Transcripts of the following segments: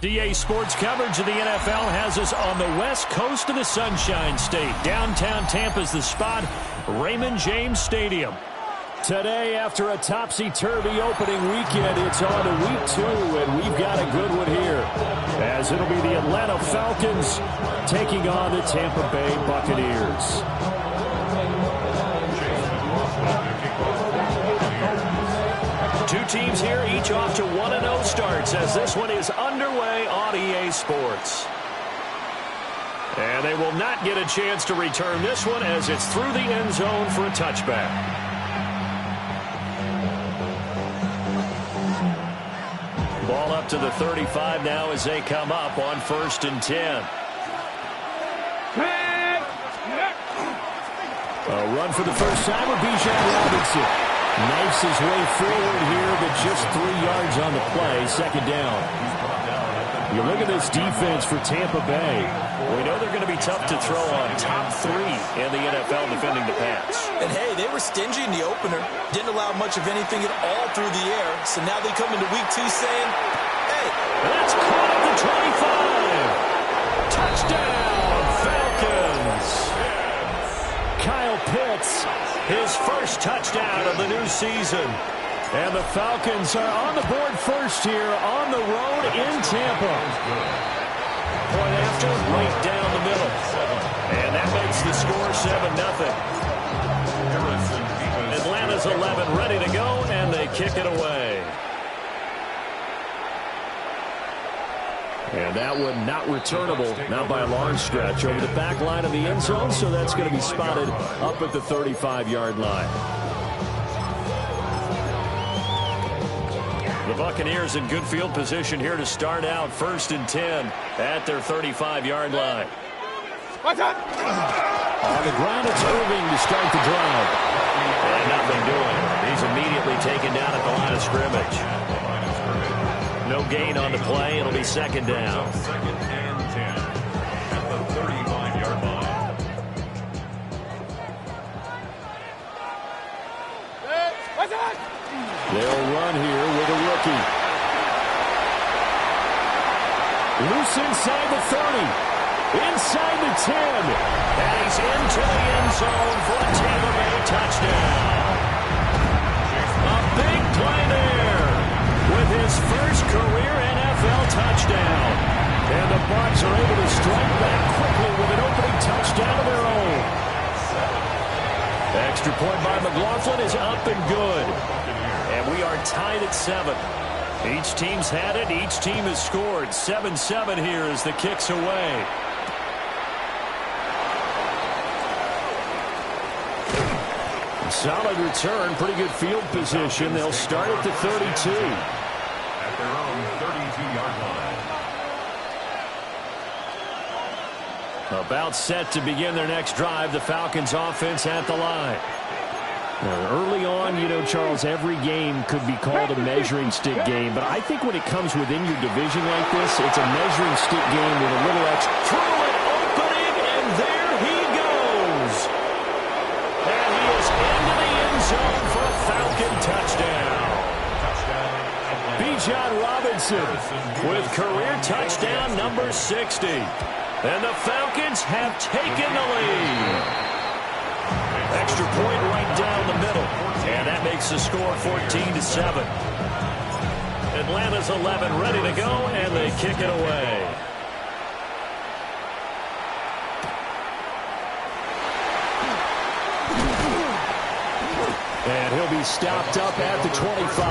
DA Sports coverage of the NFL has us on the west coast of the Sunshine State. Downtown Tampa's the spot, Raymond James Stadium. Today, after a topsy-turvy opening weekend, it's on to week 2, and we've got a good one here, as it'll be the Atlanta Falcons taking on the Tampa Bay Buccaneers. Two teams here, each off to 1-0 starts, as this one is underway on EA Sports. And they will not get a chance to return this one, as it's through the end zone for a touchback. Ball up to the 35 now as they come up on 1st and 10. A run for the first time with Bijan Robinson. Knifes his way forward here, but just 3 yards on the play. 2nd down. You look at this defense for Tampa Bay. We know they're going to be tough to throw on. Top 3 in the NFL defending the pass. And hey, they were stingy in the opener. Didn't allow much of anything at all through the air. So now they come into week 2 saying, hey, that's caught at the 25. Touchdown, Falcons. Kyle Pitts, his first touchdown of the new season. And the Falcons are on the board first here on the road in Tampa. Point after, right down the middle. And that makes the score 7-0. Atlanta's 11 ready to go, and they kick it away. And that one not returnable, not by a large stretch, over the back line of the end zone, so that's going to be spotted up at the 35-yard line. The Buccaneers in good field position here to start out 1st and 10 at their 35-yard line. On the ground, it's Irving to start the drive. And nothing doing. He's immediately taken down at the line of scrimmage. No gain on the play. It'll be 2nd down. 2nd and 10 at the 35-yard line. They'll run here with a rookie. Loose inside the 30. Inside the 10. And he's into the end zone for a Tampa Bay touchdown. A big play there with his first career NFL touchdown. And the Bucs are able to strike back quickly with an opening touchdown of their own. The extra point by McLaughlin is up and good. And we are tied at 7. Each team's had it. Each team has scored. 7-7 here as the kick's away. Solid return. Pretty good field position. They'll start at the 32. At their own 32-yard line. About set to begin their next drive. The Falcons offense at the line. Early on, you know, Charles, every game could be called a measuring stick game. But I think when it comes within your division like this, it's a measuring stick game with a little extra. Through an opening, and there he goes. And he is into the end zone for a Falcon touchdown. Bijan Robinson with career touchdown number 60. And the Falcons have taken the lead. Extra point right down the middle. And that makes the score 14-7. Atlanta's 11 ready to go, and they kick it away. And he'll be stopped up at the 25.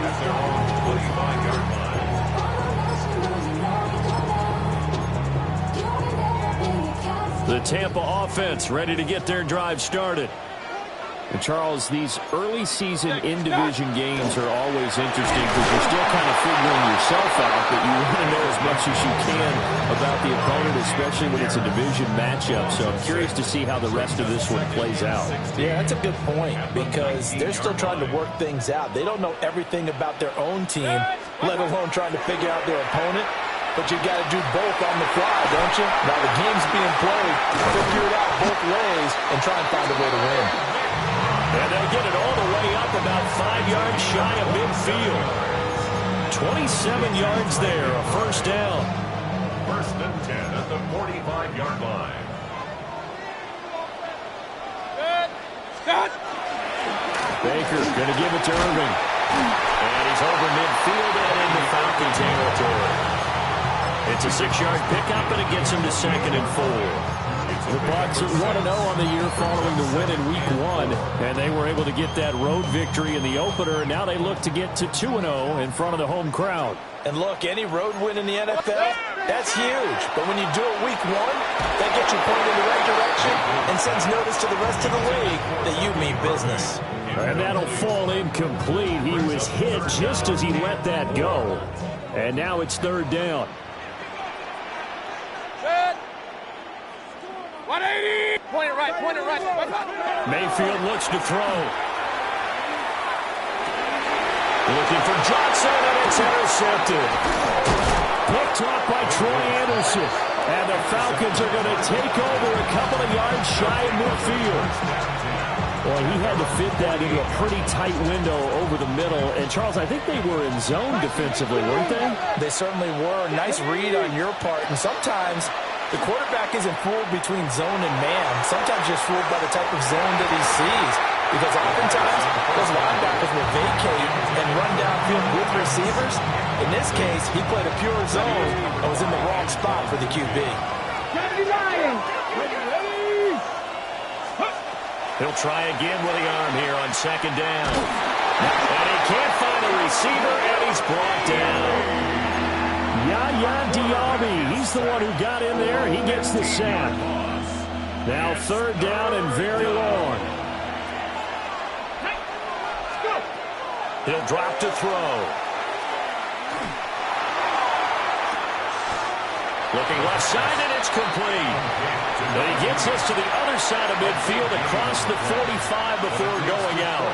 At their own 25-yard line. The Tampa offense ready to get their drive started. And Charles, these early season in-division games are always interesting because you're still kind of figuring yourself out, but you want to know as much as you can about the opponent, especially when it's a division matchup. So I'm curious to see how the rest of this one plays out. Yeah, that's a good point because they're still trying to work things out. They don't know everything about their own team, let alone trying to figure out their opponent. But you got to do both on the fly, don't you? While the game's being played, figure it out both ways and try and find a way to win. And they'll get it all the way up about 5 yards shy of midfield. 27 yards there, a first down. First and 10 at the 45-yard line. Baker going to give it to Irving. And he's over midfield and into Falcon territory. It's a 6-yard pickup, and it gets him to 2nd and 4. The Bucs at 1-0 on the year following the win in Week 1, and they were able to get that road victory in the opener, and now they look to get to 2-0 in front of the home crowd. And look, any road win in the NFL, that's huge. But when you do it Week 1, that gets you pointed in the right direction and sends notice to the rest of the league that you mean business. And that'll fall incomplete. He was hit just as he let that go. And now it's 3rd down. 180! Point it right. Mayfield looks to throw. Looking for Johnson, and it's intercepted. Picked off by Troy Anderson. And the Falcons are going to take over a couple of yards shy of midfield. Boy, he had to fit that into a pretty tight window over the middle. And, Charles, I think they were in zone defensively, weren't they? They certainly were. Nice read on your part. And sometimes the quarterback isn't fooled between zone and man. Sometimes just fooled by the type of zone that he sees. Because oftentimes those linebackers will vacate and run downfield with receivers. In this case, he played a pure zone and was in the wrong spot for the QB. He'll try again with the arm here on 2nd down. And he can't find a receiver, and he's brought down. Yaya Diaby, he's the one who got in there. He gets the sack. Now 3rd down and very long. He'll drop to throw. Looking left side, and it's complete. And he gets us to the other side of midfield across the 45 before going out.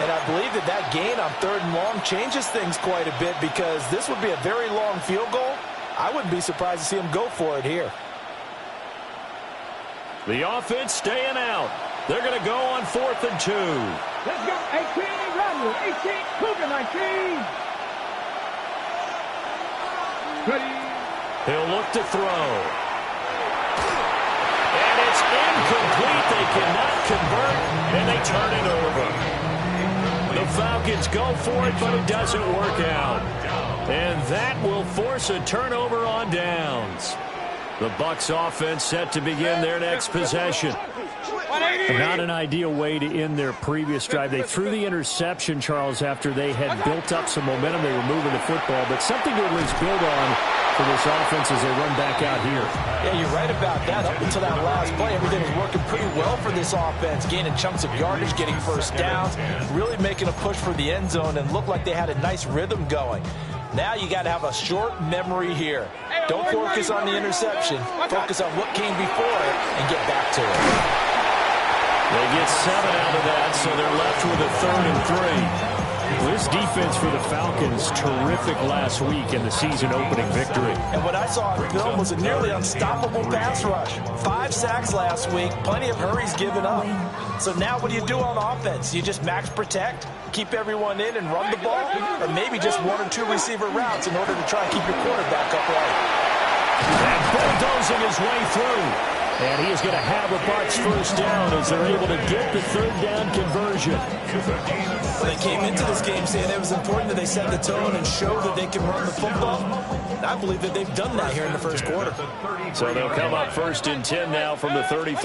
And I believe that gain on 3rd and long changes things quite a bit because this would be a very long field goal. I wouldn't be surprised to see him go for it here. The offense staying out. They're going to go on 4th and 2. Let's go. 18, run. 18, Cougar 19. Ready. He'll look to throw. And it's incomplete. They cannot convert, and they turn it over. The Falcons go for it, but it doesn't work out. And that will force a turnover on downs. The Bucs offense set to begin their next possession. Not an ideal way to end their previous drive. They threw the interception, Charles, after they had built up some momentum. They were moving the football, but something to at least build on for this offense as they run back out here. Yeah, you're right about that. Up until that last play, everything was working pretty well for this offense, gaining chunks of yardage, getting first downs, really making a push for the end zone, and looked like they had a nice rhythm going. Now you got to have a short memory here. Don't focus on the interception. Focus on what came before it and get back to it. They get 7 out of that, so they're left with a 3rd and 3. This defense for the Falcons, terrific last week in the season-opening victory. And what I saw on film was a nearly unstoppable pass rush. 5 sacks last week, plenty of hurries given up. So now what do you do on offense? You just max protect, keep everyone in and run the ball, or maybe just 1 or 2 receiver routes in order to try and keep your quarterback upright. And bulldozing his way through. And he is going to have a Bucs first down as they're able to get the 3rd down conversion. They came into this game saying it was important that they set the tone and show that they can run the football. And I believe that they've done that here in the first quarter. So they'll come up 1st and 10 now from the 33.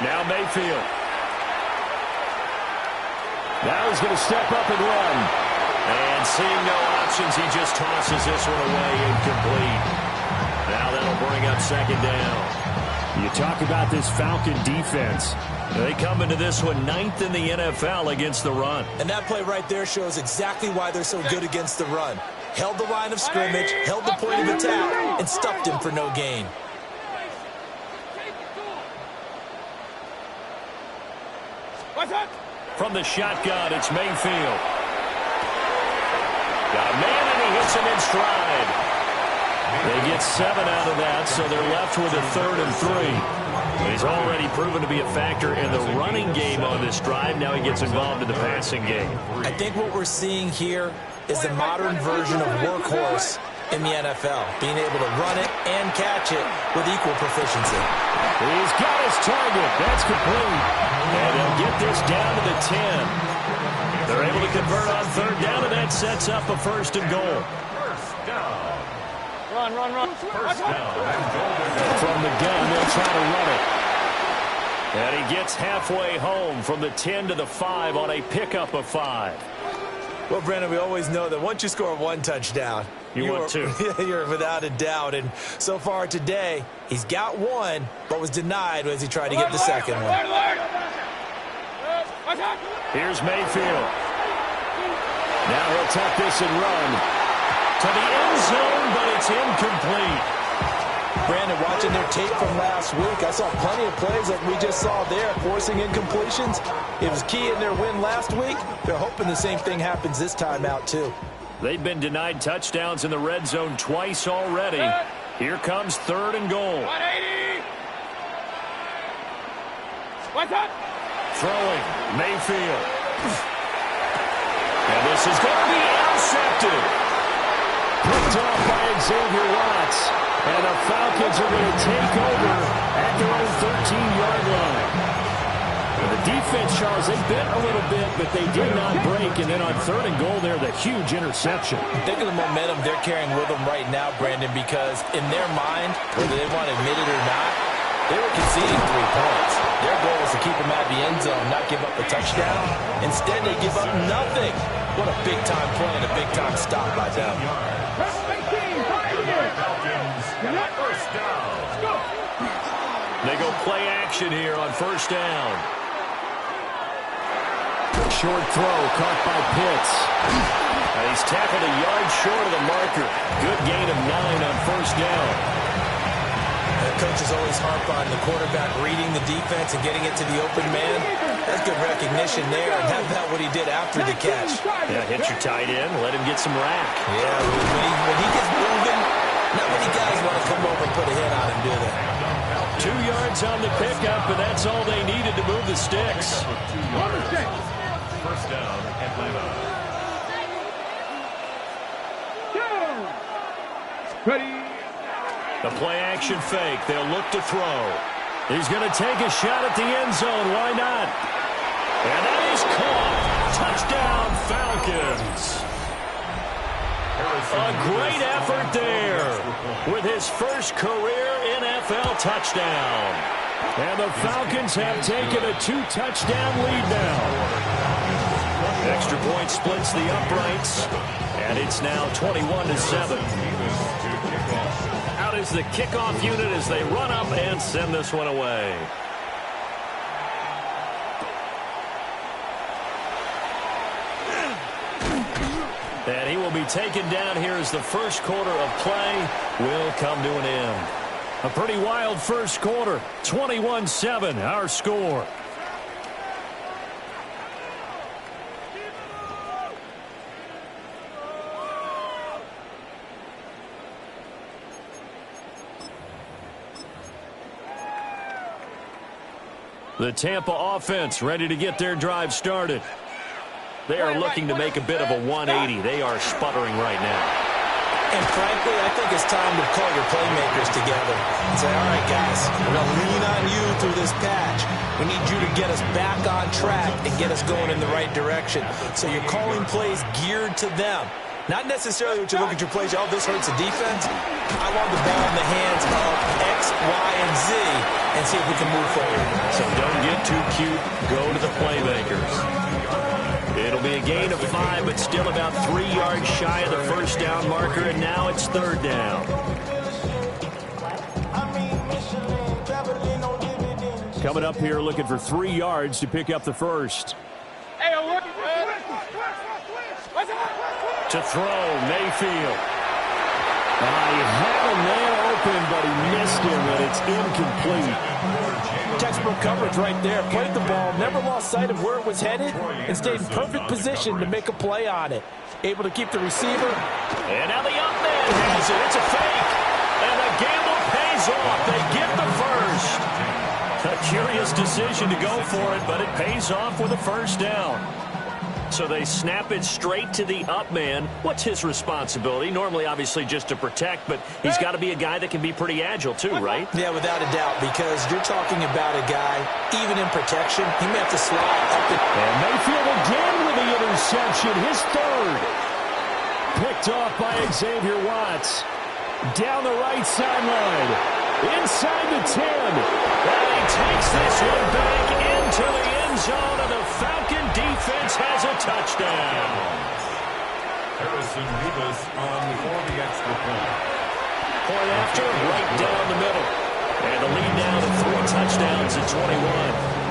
Now Mayfield. Now he's going to step up and run. And seeing no options, he just tosses this one away, incomplete. Now that'll bring up 2nd down. You talk about this Falcon defense. They come into this one 9th in the NFL against the run. And that play right there shows exactly why they're so good against the run. Held the line of scrimmage, held the point of attack, and stuffed him for no gain. From the shotgun, it's Mayfield. Got a man, and he hits him in stride. They get 7 out of that, so they're left with a 3rd and 3. He's already proven to be a factor in the running game on this drive. Now he gets involved in the passing game. I think what we're seeing here is the modern version of workhorse in the NFL, being able to run it and catch it with equal proficiency. He's got his target. That's complete. And he'll get this down to the 10. They're able to convert on third down, and that sets up a first and goal. First down. Run. First down. From the gun, they'll try to run it. And he gets halfway home from the 10 to the 5 on a pickup of 5. Well, Brandon, we always know that once you score one touchdown, you want two. You're without a doubt. And so far today, he's got one, but was denied as he tried to get the second one. Here's Mayfield. Now he'll tuck this and run to the end zone, but it's incomplete. Brandon, watching their tape from last week, I saw plenty of plays like we just saw there, forcing incompletions. It was key in their win last week. They're hoping the same thing happens this time out, too. They've been denied touchdowns in the red zone twice already. Here comes third and goal. 180. What's up? Throwing, Mayfield. And this is going to be intercepted. Picked off by Xavier Watts. And the Falcons are going to take over at their own 13-yard line. And the defense, Charles, they bent a little bit, but they did not break. And then on third and goal there, the huge interception. Think of the momentum they're carrying with them right now, Brandon, because in their mind, whether they want to admit it or not, they were conceding 3 points. Their goal was to keep them at the end zone, not give up a touchdown. Instead, they give up nothing. What a big-time play and a big-time stop by them. First down. They go play action here on first down. Short throw caught by Pitts. And he's tackled a yard short of the marker. Good gain of 9 on first down. The coaches always harp on the quarterback reading the defense and getting it to the open man. That's good recognition there, and how about what he did after the catch? Yeah, hit your tight end, let him get some rack. Yeah, when he gets moving, not many guys want to come over and put a hit on him, do they? 2 yards on the pickup, and that's all they needed to move the sticks. First down, Atlanta. Ready. The play-action fake. They'll look to throw. He's going to take a shot at the end zone. Why not? And that is caught. Touchdown, Falcons. A great effort there with his first career NFL touchdown. And the Falcons have taken a 2-touchdown lead now. Extra point splits the uprights, and it's now 21-7. Out is the kickoff unit as they run up and send this one away. And he will be taken down here as the first quarter of play will come to an end. A pretty wild first quarter. 21-7, our score. The Tampa offense ready to get their drive started. They are looking to make a bit of a 180. They are sputtering right now. And frankly, I think it's time to call your playmakers together and say, all right, guys, we're going to lean on you through this patch. We need you to get us back on track and get us going in the right direction. So you're calling plays geared to them. Not necessarily what you look at your plays, oh, this hurts the defense. I want the ball in the hands of X, Y, and Z and see if we can move forward. So don't get too cute. Go to the playmakers. It'll be a gain of 5, but still about 3 yards shy of the first down marker, and now it's third down. Coming up here looking for 3 yards to pick up the first. To throw, Mayfield. He had a man open, but he missed him, and it's incomplete. Textbook coverage right there. Played the ball, never lost sight of where it was headed, and stayed in perfect position to make a play on it. Able to keep the receiver. And now the up man has it. It's a fake. And the gamble pays off. They get the first. A curious decision to go for it, but it pays off with a first down. So they snap it straight to the up man. What's his responsibility? Normally, obviously, just to protect, but he's got to be a guy that can be pretty agile too, right? Yeah, without a doubt, because you're talking about a guy, even in protection, he may have to slide up and Mayfield again with the interception, his third. Picked off by Xavier Watts. Down the right sideline. Inside the 10. And he takes this one back into the end zone, and the Falcon defense has a touchdown. Harrison Rivas on for the extra point. Point after, right down the middle. And the lead now to 3 touchdowns at 21.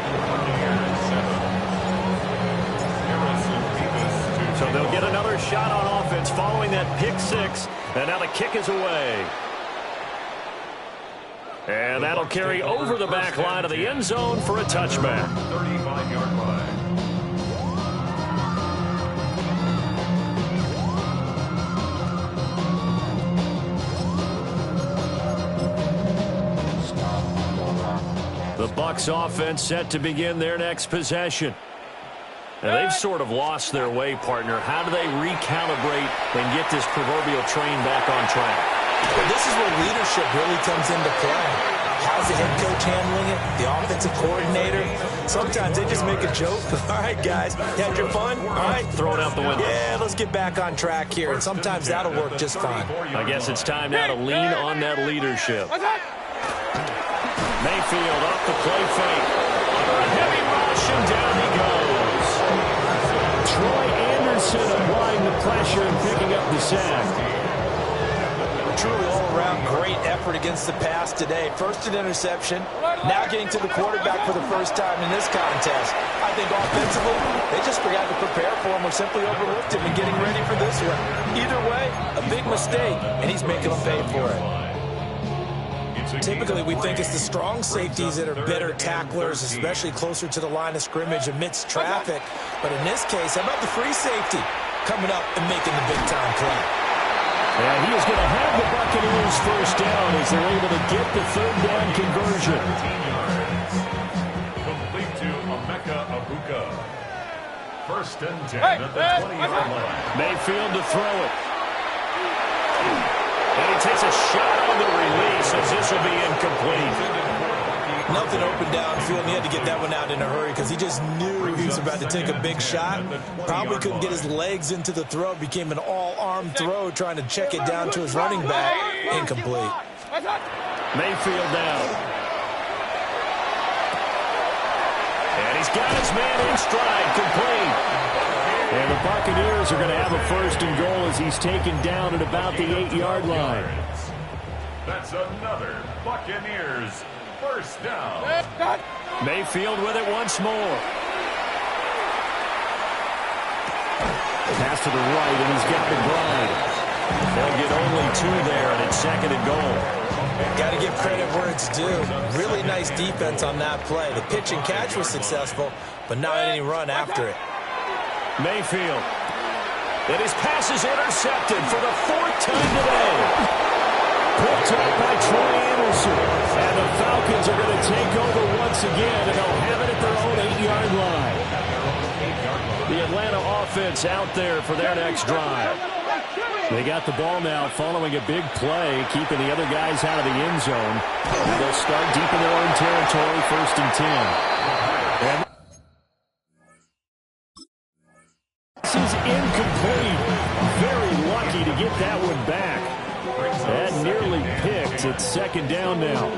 So they'll get another shot on offense following that pick 6. And now the kick is away. And that'll carry over the back line of the end zone for a touchback. 35-yard line. The Bucs offense set to begin their next possession. And they've sort of lost their way, partner. How do they recalibrate and get this proverbial train back on track? Well, this is where leadership really comes into play. How's the head coach handling it? The offensive coordinator? Sometimes they just make a joke. All right, guys, you had your fun? All right. Throw it out the window. Yeah, let's get back on track here. And sometimes that'll work just fine. I guess it's time now to lean on that leadership. Mayfield off the play fake. A heavy rush, and down he goes. Troy Anderson applying the pressure and picking up the sack. Truly all-around great effort against the pass today. First an interception, now getting to the quarterback for the first time in this contest. I think offensively, they just forgot to prepare for him or simply overlooked him in getting ready for this one. Either way, a big mistake, and he's making them pay for it. Typically, we think it's the strong safeties that are better tacklers, especially closer to the line of scrimmage amidst traffic. But in this case, how about the free safety coming up and making the big-time play? And he is going to have the Buccaneers first down as they're able to get the third down conversion. 17 yards. Complete to Emeka Abuka. First and 10 at the 20-yard line. Mayfield to throw it. And he takes a shot on the release as this will be incomplete. Nothing open downfield. He had to get that one out in a hurry because he just knew he was about to take a big shot. Probably couldn't get his legs into the throw. Became an all-arm throw trying to check it down to his running back. Incomplete. Mayfield down. And he's got his man in stride, complete. And the Buccaneers are going to have a first and goal as he's taken down at about the 8-yard line. That's another Buccaneers first down. Mayfield with it once more. Pass to the right, and he's got the glide. They'll get only 2 there, and it's second and goal. Got to give credit where it's due. Really nice defense on that play. The pitch and catch was successful, but not any run after it. Mayfield. And his pass is intercepted for the 4th time today. Picked up by Troy Anderson. And the Falcons are going to take over once again, and they'll have it at their own 8-yard line. The Atlanta offense out there for their next drive. They got the ball now following a big play, keeping the other guys out of the end zone. And they'll start deep in their own territory, 1st and 10. And this is incomplete. Very lucky to get that one back. That nearly picked. It's second down now.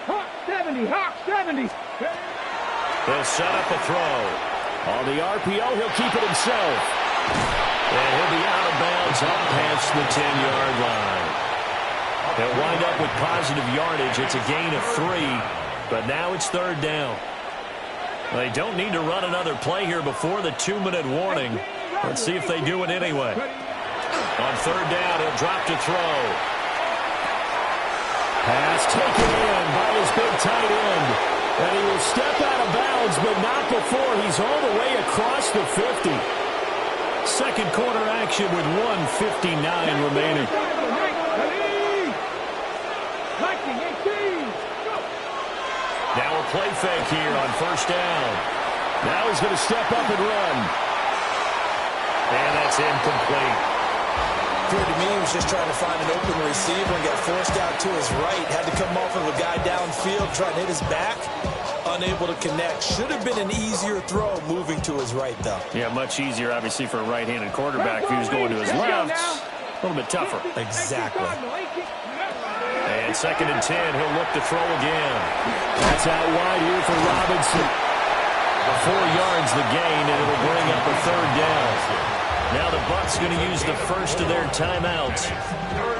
Hawk 70, Hawk 70. They'll set up a throw. On the RPO, he'll keep it himself. And he'll be out of bounds up past the 10-yard line. They'll wind up with positive yardage. It's a gain of 3, but now it's 3rd down. They don't need to run another play here before the 2-minute warning. Let's see if they do it anyway. On 3rd down, he'll drop to throw. Pass taken in by his big tight end. And he will step out of bounds, but not before he's all the way across the 50. second quarter action with 1:59 remaining. Now a play fake here on first down. Now he's going to step up and run. And that's incomplete. Appeared to me he was just trying to find an open receiver and got forced out to his right. Had to come off of a guy downfield, trying to hit his back. Unable to connect. Should have been an easier throw moving to his right, though. Yeah, much easier, obviously, for a right-handed quarterback. If he was going to his left, a little bit tougher. Exactly. And 2nd and 10, he'll look to throw again. That's out wide here for Robinson. 4 yards the gain, and it'll bring up a 3rd down. Now the Bucs going to use the first of their timeouts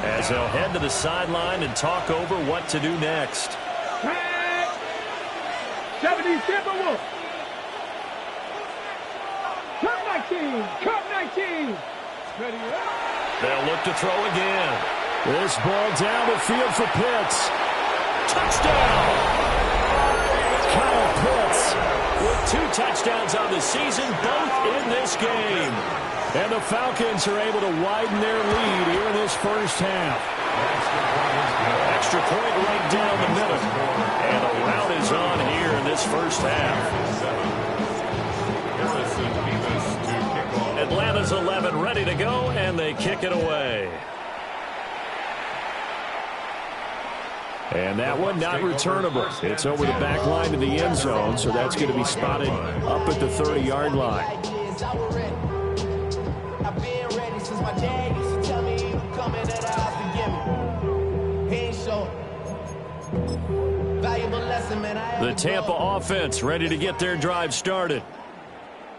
as they'll head to the sideline and talk over what to do next. 77 Wolf. Cup 19. Cup 19. Ready up. They'll look to throw again. This ball down the field for Pitts. Touchdown! Kyle Pitts with 2 touchdowns on the season, both in this game. And the Falcons are able to widen their lead here in this first half. Extra point right down the middle. And the rout is on here in this first half. Atlanta's 11 ready to go, and they kick it away. And that one not returnable. It's over the back line to the end zone, so that's going to be spotted up at the 30-yard line. The Tampa offense ready to get their drive started.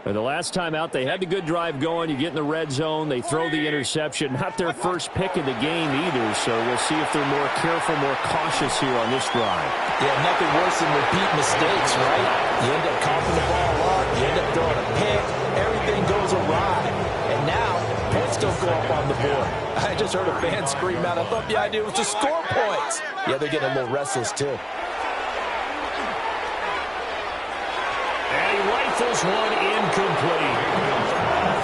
And the last time out, they had the good drive going. You get in the red zone, they throw the interception. Not their first pick of the game either, so we'll see if they're more careful, more cautious here on this drive. Yeah, nothing worse than repeat mistakes, right? You end up coughing the ball up, you end up throwing a pick, everything goes awry. And now, points don't go up on the board. I just heard a fan scream out, I thought the idea was to score points. Yeah, they're getting a little restless, too. And he rifles one incomplete.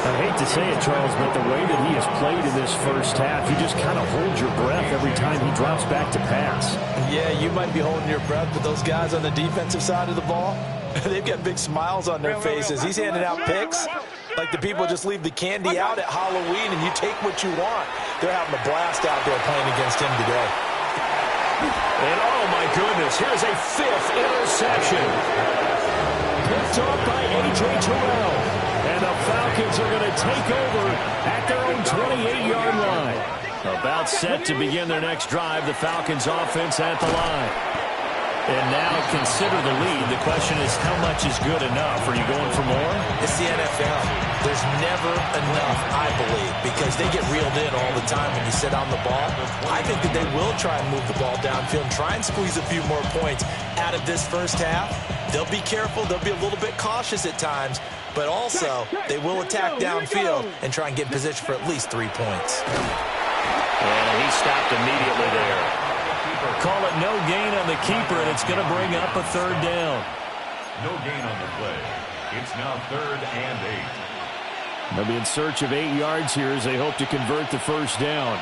I hate to say it, Charles, but the way that he has played in this first half, you just kind of hold your breath every time he drops back to pass. Yeah, you might be holding your breath, but those guys on the defensive side of the ball, they've got big smiles on their faces. He's handing out picks like the people just leave the candy out at Halloween and you take what you want. They're having a blast out there playing against him today. And oh my goodness, here's a 5th interception. Picked off by A.J. Terrell. And the Falcons are going to take over at their own 28-yard line. About set to begin their next drive, the Falcons offense at the line. And now consider the lead. The question is, how much is good enough? Are you going for more? It's the NFL. There's never enough, I believe, because they get reeled in all the time when you sit on the ball. I think that they will try and move the ball downfield and try and squeeze a few more points out of this first half. They'll be careful. They'll be a little bit cautious at times, but also they will attack downfield and try and get in position for at least 3 points. And he stopped immediately there. Call it no gain on the keeper, and it's going to bring up a 3rd down. No gain on the play. It's now 3rd and 8. They'll be in search of 8 yards here as they hope to convert the first down.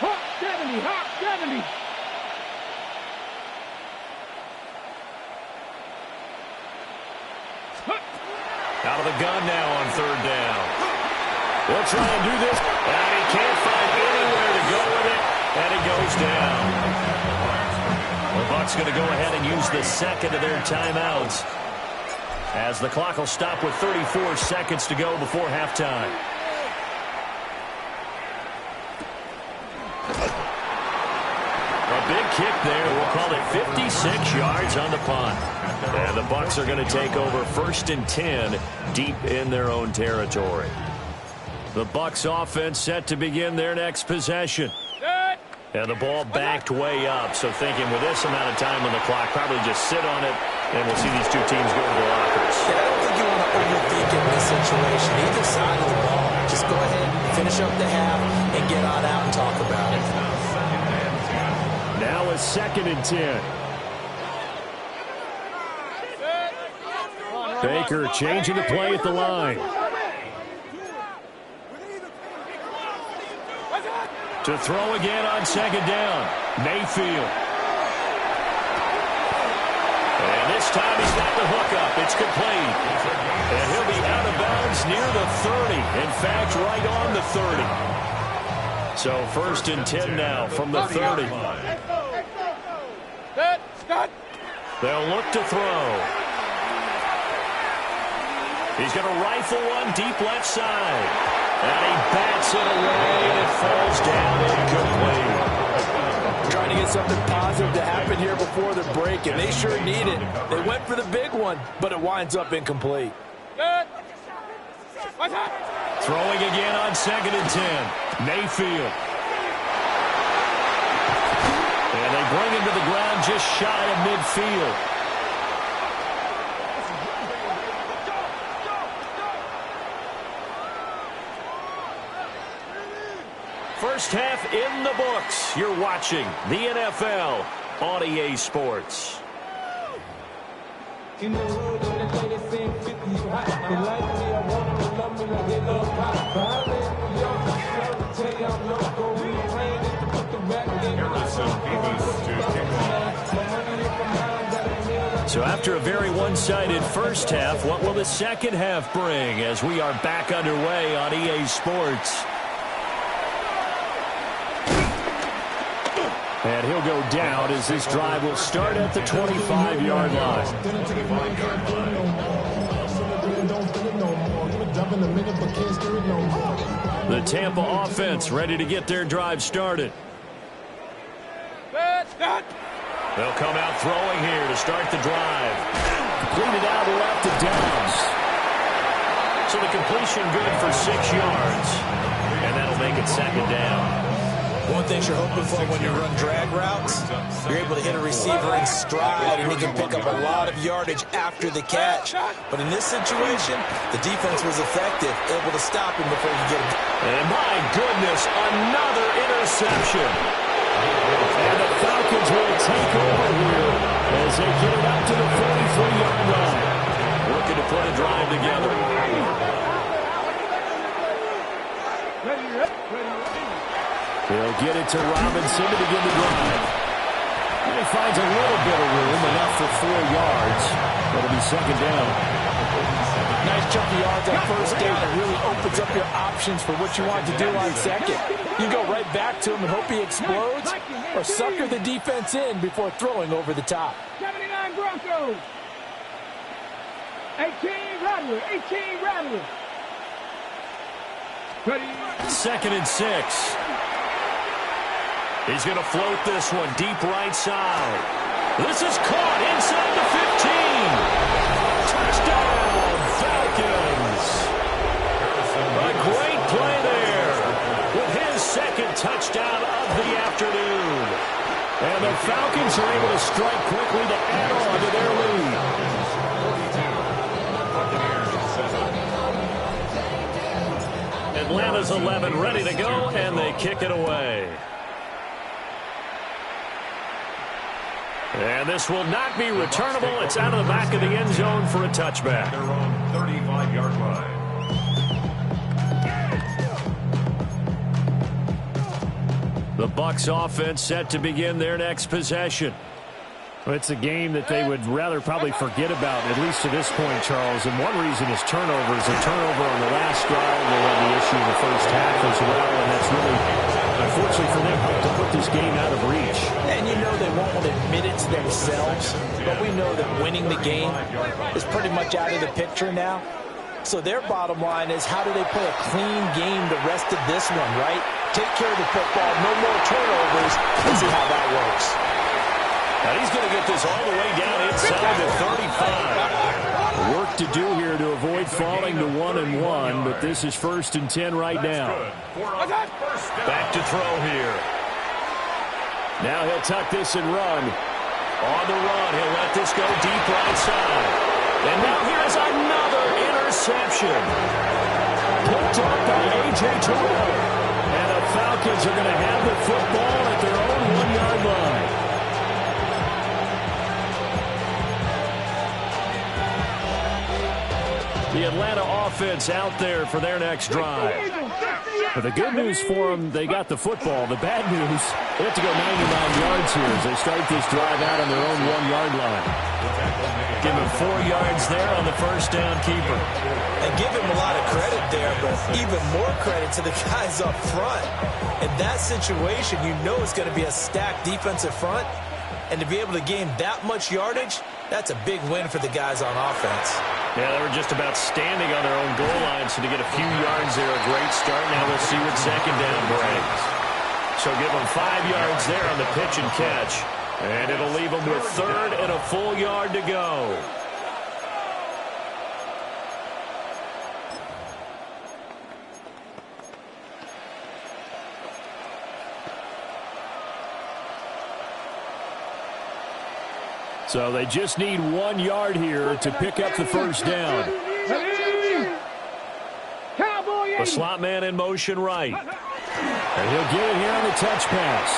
Hawk 70, Hawk 70. Out of the gun now on 3rd down. They'll try and do this, and he can't find anywhere to go with it, and it goes down. The Bucs going to go ahead and use the second of their timeouts as the clock will stop with 34 seconds to go before halftime. A big kick there. We'll call it 56 yards on the punt. And the Bucs are going to take over 1st and 10 deep in their own territory. The Bucs offense set to begin their next possession. And the ball backed way up. So thinking with this amount of time on the clock, probably just sit on it, and we'll see these two teams go to the lockers. Yeah, I don't think you want to overthink it in this situation. Either side of the ball, just go ahead, finish up the half, and get on out and talk about it. Now a 2nd and 10. Baker changing the play at the line. To throw again on second down. Mayfield. And this time he's got the hook up. It's complete. And he'll be out of bounds near the 30. In fact, right on the 30. So 1st and 10 now from the 30. They'll look to throw. He's going to rifle one deep left side. And he bats it away, and it falls down incomplete. Trying to get something positive to happen here before the break, and they sure need it. They went for the big one, but it winds up incomplete. Throwing again on 2nd and 10. Mayfield. And they bring him to the ground just shy of midfield. First half in the books. You're watching the NFL on EA Sports. In the road, they say 50 hot. They like me, I want them to love me like they love pop. So after a very one-sided first half, what will the second half bring as we are back underway on EA Sports? And he'll go down as this drive will start at the 25-yard line. The Tampa offense ready to get their drive started. They'll come out throwing here to start the drive. Completed out left to Downs. So the completion good for 6 yards. And that'll make it 2nd down. One thing you're hoping for when you run drag routes, you're able to hit a receiver in stride, and he can pick up a lot of yardage after the catch. But in this situation, the defense was effective, able to stop him before you get him. And my goodness, another interception. And the Falcons will take over here as they get it up to the 43-yard line. Looking to put a drive together. He'll get it to Robinson to begin the drive. And he finds a little bit of room, enough for 4 yards. It'll be 2nd down. Nice chunk of yards on 1st down. It really opens up your options for what you want to do on 2nd. You go right back to him and hope he explodes, or sucker the defense in before throwing over the top. 79 Broncos. 18 Rattler. 18 Rattler. 2nd and 6. He's going to float this one deep right side. This is caught inside the 15. Touchdown, Falcons. A great play there with his 2nd touchdown of the afternoon. And the Falcons are able to strike quickly to add on to their lead. Atlanta's 11 ready to go, and they kick it away. And this will not be returnable. It's out of the back of the end zone for a touchback. Their own 35-yard line. The Bucs offense set to begin their next possession. Well, it's a game that they would rather probably forget about, at least to this point, Charles. And one reason is turnovers. A turnover on the last drive, they had the issue in the first half as well. And that's really, unfortunately for them, helped to put this game out of reach. And you know they won't admit it to themselves, but we know that winning the game is pretty much out of the picture now. So their bottom line is, how do they play a clean game the rest of this one, right? Take care of the football, no more turnovers. Let's see how that works. Now he's going to get this all the way down inside the 35. Work to do here to avoid falling to 1-1, but this is 1st and 10 right now. Back to throw here. Now he'll tuck this and run. On the run, he'll let this go deep right side. And now here's another interception. Picked up by A.J. Terrell. And the Falcons are going to have the football at their own 1-yard line. The Atlanta offense out there for their next drive. But the good news for them, they got the football. The bad news, they have to go 99 yards here as they start this drive out on their own 1-yard line. Give him 4 yards there on the first down keeper. And give him a lot of credit there, but even more credit to the guys up front. In that situation, you know it's going to be a stacked defensive front. And to be able to gain that much yardage, that's a big win for the guys on offense. Yeah, they were just about standing on their own goal line, so to get a few yards there, a great start. Now we'll see what second down brings. So give them 5 yards there on the pitch and catch. And it'll leave them with 3rd and a full yard to go. So they just need 1 yard here to pick up the first down. The slot man in motion right. And he'll get it here on the touch pass.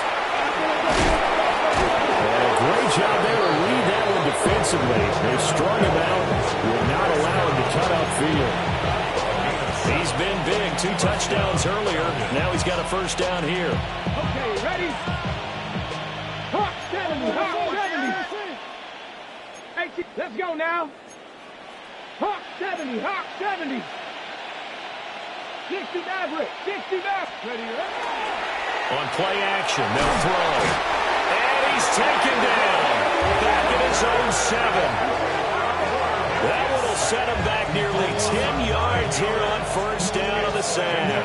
And a great job there to read that one defensively. They strung him out, would not allow him to cut upfield. He's been big, 2 touchdowns earlier. Now he's got a first down here. Okay, ready? Hawk 70, Hawk 70. Let's go now. Hawk 70, Hawk 70. 60 Maverick, 60 Maverick. Ready, ready. On play action, they'll throw. And he's taken down. Back at his own 7. That one will set him back nearly 10 yards here on first down on the sack.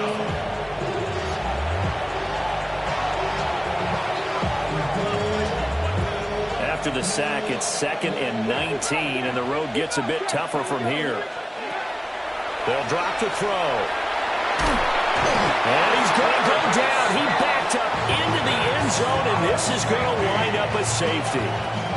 After the sack, it's 2nd and 19, and the road gets a bit tougher from here. They'll drop the throw. And he's going to go down. He backed up into the end zone, and this is going to wind up a safety.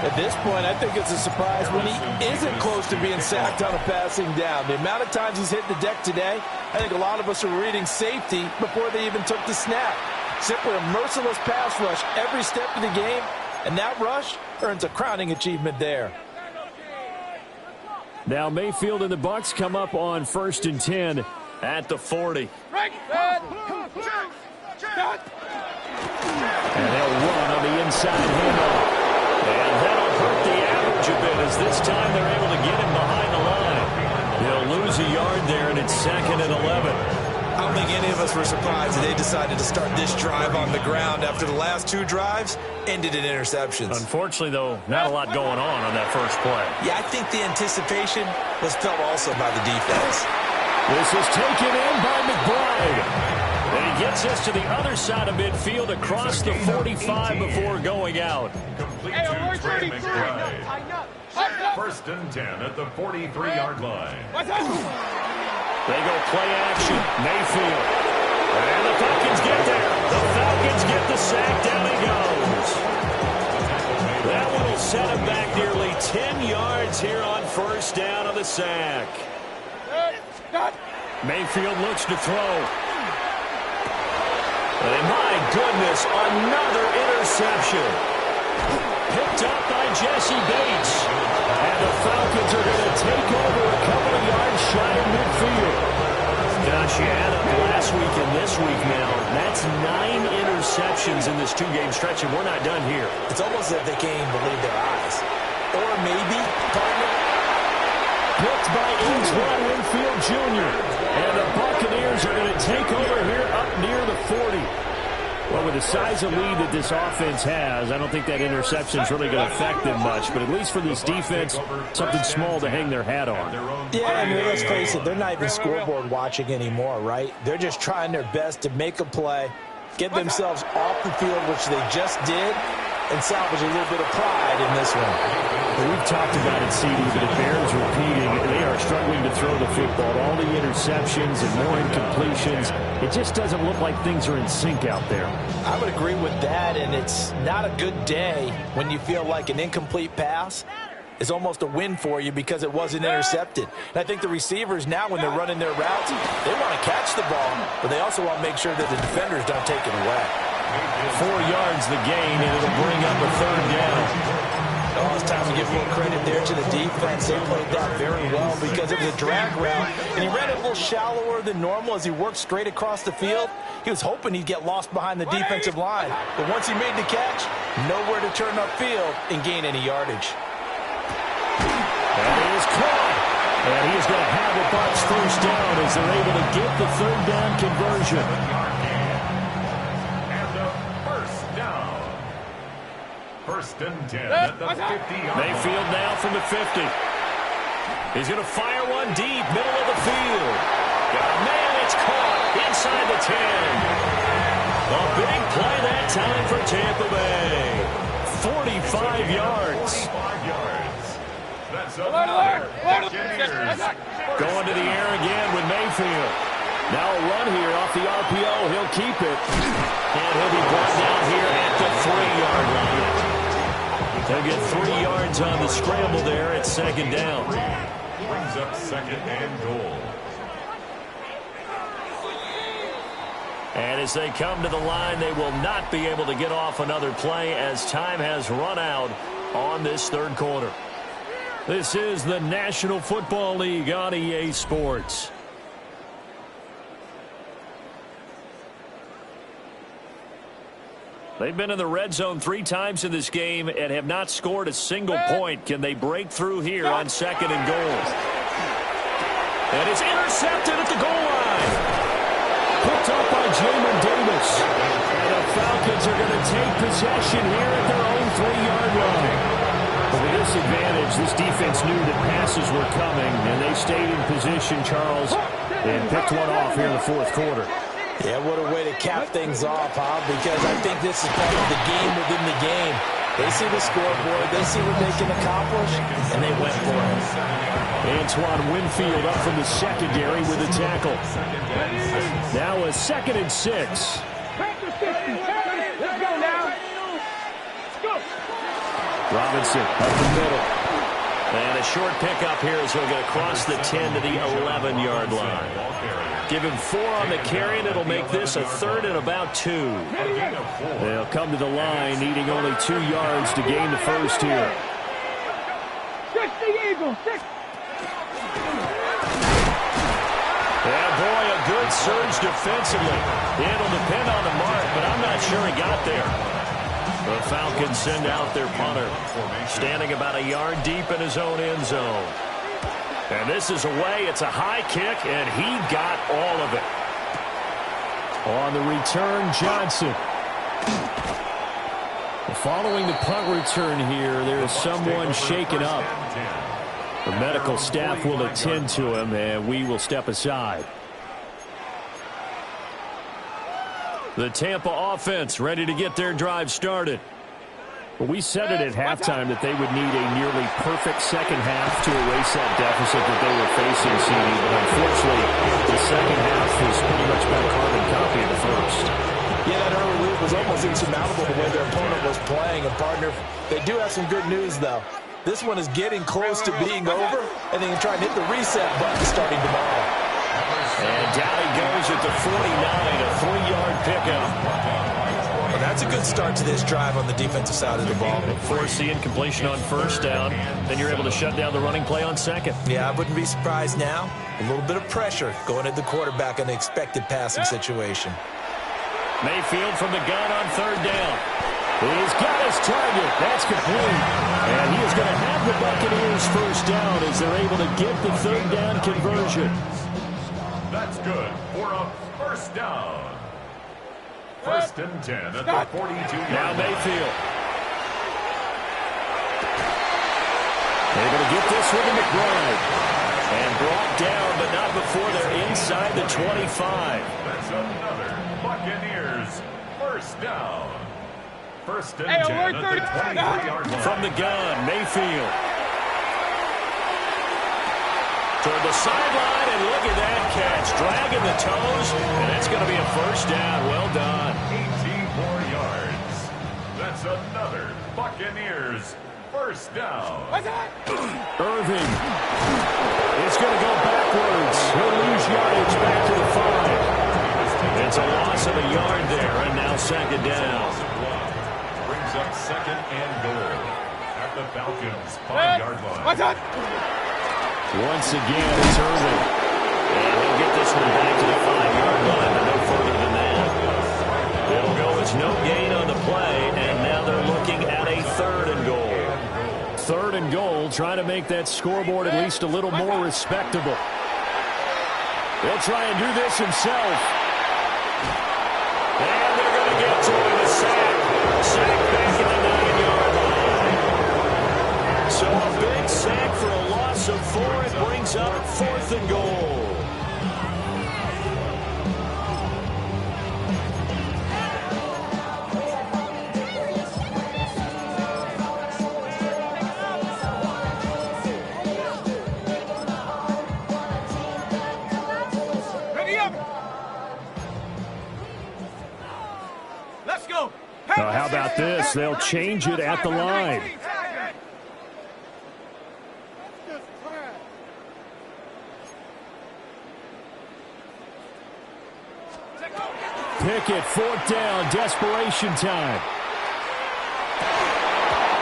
At this point, I think it's a surprise when he isn't close to being sacked on a passing down. The amount of times he's hit the deck today, I think a lot of us are reading safety before they even took the snap. Simply a merciless pass rush every step of the game, and that rush earns a crowning achievement there. Now Mayfield and the Bucs come up on 1st and 10 at the 40. And they'll run on the inside handoff. And that'll hurt the average a bit as this time they're able to get him behind the line. They'll lose a yard there, and it's 2nd and 11. I don't think any of us were surprised that they decided to start this drive on the ground after the last 2 drives ended in interceptions. Unfortunately, though, not a lot going on that first play. Yeah, I think the anticipation was felt also by the defense. This is taken in by McBride. And he gets us to the other side of midfield across the 45 before going out. Complete to Trey McBride. 1st and 10 at the 43-yard line. They go play action. Mayfield. And the Falcons get there. The Falcons get the sack. Down he goes. That one will set him back nearly 10 yards here on first down on the sack. Mayfield looks to throw. And my goodness, another interception. Picked up by Jesse Bates. And the Falcons are going to take over a couple of yards shy of midfield. Gosh, you add up last week and this week now. That's 9 interceptions in this 2-game stretch, and we're not done here. It's almost as if they can't even believe their eyes. Or maybe, partner, picked by Antoine Winfield Jr. And the Buccaneers are going to take over here up near the 40. Well, with the size of lead that this offense has, I don't think that interception is really going to affect them much. But at least for this defense, something small to hang their hat on. Yeah, I mean, let's face it, they're not even scoreboard watching anymore, right? They're just trying their best to make a play, get themselves off the field, which they just did, and salvage a little bit of pride in this one. Well, we've talked about it, CD, but it bears repeating. They are struggling to throw the football. All the interceptions and more incompletions. It just doesn't look like things are in sync out there. I would agree with that, and it's not a good day when you feel like an incomplete pass is almost a win for you because it wasn't intercepted. And I think the receivers now, when they're running their routes, they want to catch the ball, but they also want to make sure that the defenders don't take it away. 4 yards the gain, and it'll bring up a 3rd down. Oh, it's time to give a little credit there to the defense. They played that very well because it was a drag route, and he ran it a little shallower than normal as he worked straight across the field. He was hoping he'd get lost behind the defensive line, but once he made the catch, nowhere to turn upfield and gain any yardage. And he is caught. And he's going to have a Bucs first down as they're able to get the third down conversion. And a first down. First and 10 at the 50-yard line. Mayfield now from the 50. He's going to fire one deep, middle of the field. Got a man, it's caught inside the 10. A big play that time for Tampa Bay. 45 yards. 45 yards. That's another Buccaneers. Going to the air again with Mayfield. Now a run here off the RPO. He'll keep it. And he'll be brought down here at the 3-yard line. They'll get 3 yards on the scramble there at second down. Brings up second and goal. And as they come to the line, they will not be able to get off another play as time has run out on this third quarter. This is the National Football League on EA Sports. They've been in the red zone 3 times in this game and have not scored a single point. Can they break through here on second and goal? And it's intercepted at the goal line. Picked up by Jamin Davis. And the Falcons are going to take possession here at their own 3-yard line. But with this advantage, this defense knew that passes were coming, and they stayed in position, Charles, and picked one off here in the fourth quarter. Yeah, what a way to cap things off, huh? Because I think this is part of the game within the game. They see the scoreboard, they see what they can accomplish, and they went for it. Antoine Winfield up from the secondary with a tackle. Now a 2nd and 6. Let's go now. Robinson up the middle. And a short pickup here as he'll get across the 10 to the 11-yard line. Give him 4 on the carry, and it'll make this a 3rd and about 2. They'll come to the line, needing only 2 yards to gain the first here. 60 Eagles. Yeah, boy, a good surge defensively. It'll depend on the mark, but I'm not sure he got there. The Falcons send out their punter, standing about a yard deep in his own end zone. And this is away. It's a high kick, and he got all of it. On the return, Johnson. Following the punt return here, there is someone shaken up. The medical staff will attend to him, and we will step aside. The Tampa offense ready to get their drive started. Well, we said it at halftime that they would need a nearly perfect second half to erase that deficit that they were facing, CD. But unfortunately, the second half has pretty much been a carbon copy of the first. Yeah, that early lead was almost insurmountable the way their opponent was playing. And, partner, they do have some good news, though. This one is getting close to being over, and they can try and hit the reset button starting tomorrow. And down he goes at the 49, a 3-yard pickup. Well, that's a good start to this drive on the defensive side of the ball. Force the incompletion on first down, then you're able to shut down the running play on second. Yeah, I wouldn't be surprised now. A little bit of pressure going at the quarterback in the expected passing situation. Mayfield from the gun on third down. He's got his target. That's complete. And he is going to have the Buccaneers first down as they're able to get the third down conversion. That's good for a first down. First and 10 at the 42-yard line. Now Mayfield. Able to get this with McBride. And brought down, but not before they're inside the 25. That's another Buccaneers first down. First and 10 at the 23-yard line. From the gun, Mayfield. Toward the sideline, and look at that catch. Dragging the toes, and that's going to be a first down. Well done. 18 yards. That's another Buccaneers first down. Irving. It's going to go backwards. He'll lose yardage back to the 5. It's a loss of a yard there, and now second down. Brings up second and goal. at the Falcons' 5-yard line. Once again, it's Irvin. And he'll get this one back to the 5-yard line, but no further than that. It'll go as no gain on the play, and now they're looking at a 3rd and goal. 3rd and goal, trying to make that scoreboard at least a little more respectable. He'll try and do this himself. And they're going to get to him, a sack. Sack back at the 9-yard line. So a big sack for a loss of 4. It brings up 4th and goal. Now, how about this? They'll change it at the line. Pickett, 4th down, desperation time.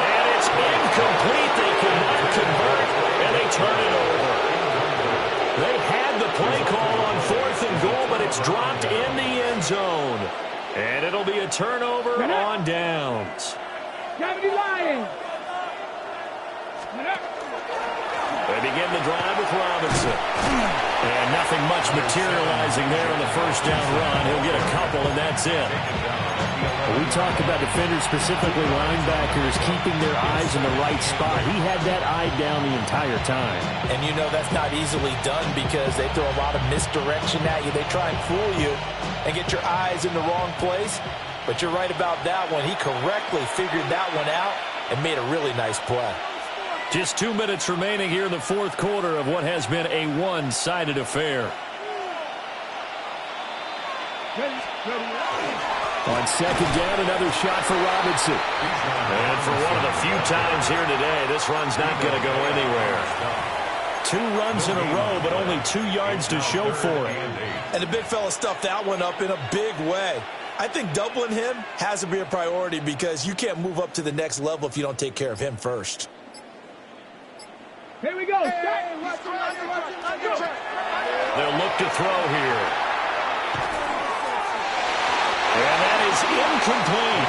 And it's incomplete. They could not convert, and they turn it over. They had the play call on 4th and goal, but it's dropped in the end zone. And it'll be a turnover on downs. They begin the drive with Robinson. And nothing much materializing there on the 1st down run. He'll get a couple, and that's it. We talk about defenders, specifically linebackers, keeping their eyes in the right spot. He had that eye down the entire time. And you know that's not easily done because they throw a lot of misdirection at you. They try and fool you and get your eyes in the wrong place. But you're right about that one. He correctly figured that one out and made a really nice play. Just 2 minutes remaining here in the 4th quarter of what has been a one-sided affair. On 2nd down, another shot for Robinson. And for one of the few times here today, this run's not going to go anywhere. 2 runs in a row, but only 2 yards to show for it. And the big fella stuffed that one up in a big way. I think doubling him has to be a priority because you can't move up to the next level if you don't take care of him first. Here we go. They'll look to throw here. And that is incomplete.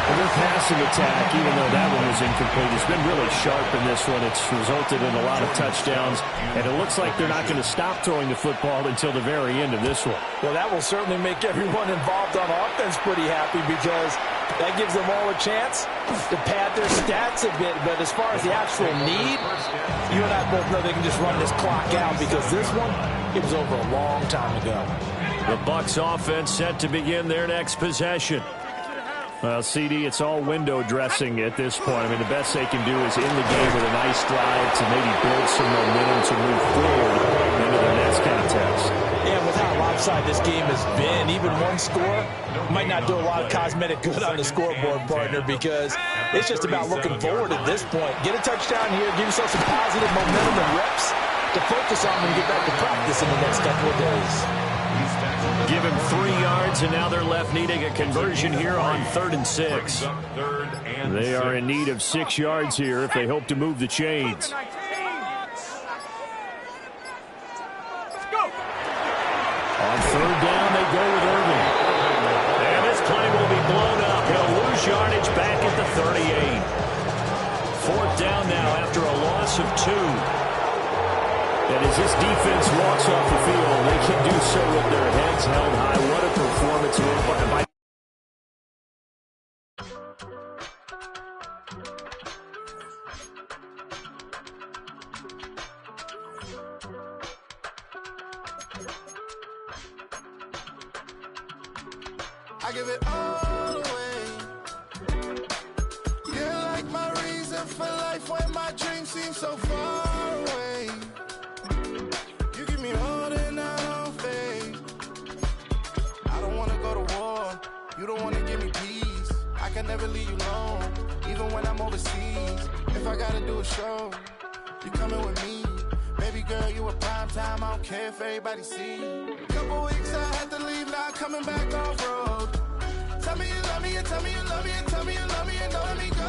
And their passing attack, even though that one was incomplete, has been really sharp in this one. It's resulted in a lot of touchdowns, and it looks like they're not going to stop throwing the football until the very end of this one. Well, that will certainly make everyone involved on offense pretty happy because that gives them all a chance to pad their stats a bit. But as far as the actual need, you and I both know they can just run this clock out because this one, it was over a long time ago. The Bucs offense set to begin their next possession. Well, CD, it's all window dressing at this point. I mean, the best they can do is in the game with a nice drive to maybe build some momentum to move forward into the next contest. Yeah, with how lopsided this game has been, even one score might not do a lot of cosmetic good on the scoreboard, partner, because it's just about looking forward at this point. Get a touchdown here, give yourself some positive momentum and reps to focus on when you get back to practice in the next couple of days. Give him 3 yards, and now they're left needing a conversion here on 3rd and 6. They are in need of 6 yards here if they hope to move the chains. On 3rd down, they go with Irvin. And this play will be blown up. He'll lose yardage back at the 38. 4th down now after a loss of 2. And as this defense walks off the field, they can do so with their heads held high. What a performance by I give it all away. You're like my reason for life when my dreams seem so far away. You give me more than I don't face. I don't wanna go to war. You don't wanna give me peace. I can never leave you alone, even when I'm overseas. If I gotta do a show, you coming with me. Baby girl, you a prime time. I don't care if everybody see. Couple weeks I had to leave, now coming back off road. Tell me you love me, and tell me you love me, and tell me you love me, and don't let me go.